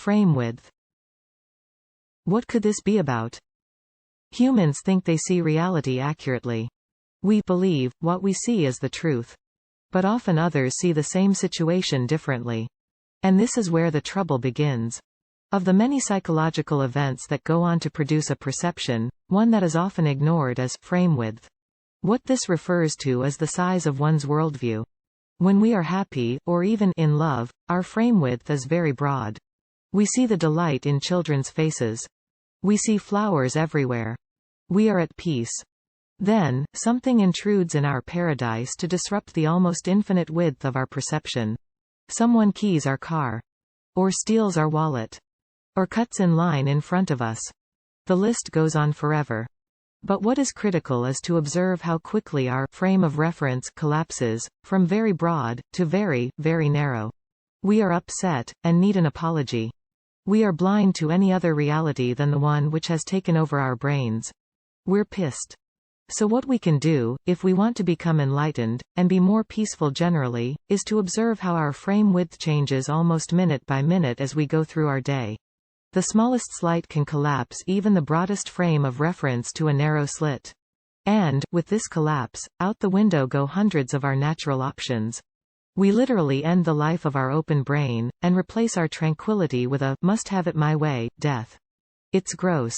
frame width. What could this be about? Humans think they see reality accurately. We believe what we see is the truth. But often others see the same situation differently. And this is where the trouble begins. Of the many psychological events that go on to produce a perception, one that is often ignored is frame width. What this refers to is the size of one's worldview. When we are happy, or even in love, our frame width is very broad. We see the delight in children's faces. We see flowers everywhere. We are at peace. Then, something intrudes in our paradise to disrupt the almost infinite width of our perception. Someone keys our car. Or steals our wallet. Or cuts in line in front of us. The list goes on forever. But what is critical is to observe how quickly our frame of reference collapses, from very broad, to very, very narrow. We are upset, and need an apology. We are blind to any other reality than the one which has taken over our brains. We're pissed. So what we can do, if we want to become enlightened, and be more peaceful generally, is to observe how our frame width changes almost minute by minute as we go through our day. The smallest slight can collapse even the broadest frame of reference to a narrow slit. And, with this collapse, out the window go hundreds of our natural options. We literally end the life of our open brain, and replace our tranquility with a must-have-it-my-way death. It's gross.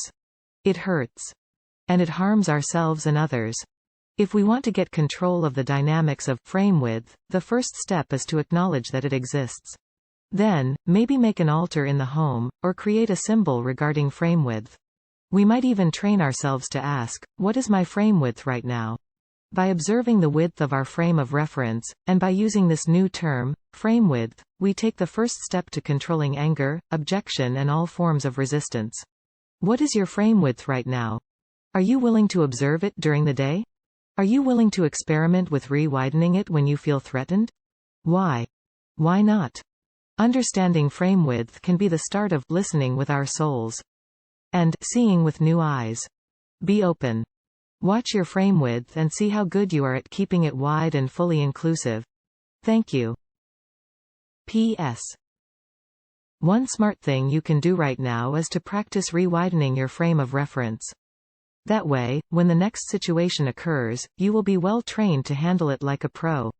It hurts. And it harms ourselves and others. If we want to get control of the dynamics of frame width, the first step is to acknowledge that it exists. Then, maybe make an altar in the home, or create a symbol regarding frame width. We might even train ourselves to ask, what is my frame width right now? By observing the width of our frame of reference, and by using this new term, frame width, we take the first step to controlling anger, objection and all forms of resistance. What is your frame width right now? Are you willing to observe it during the day? Are you willing to experiment with re-widening it when you feel threatened? Why? Why not? Understanding frame width can be the start of listening with our souls. And seeing with new eyes. Be open. Watch your frame width and see how good you are at keeping it wide and fully inclusive. Thank you. P.S. One smart thing you can do right now is to practice re-widening your frame of reference. That way, when the next situation occurs, you will be well trained to handle it like a pro.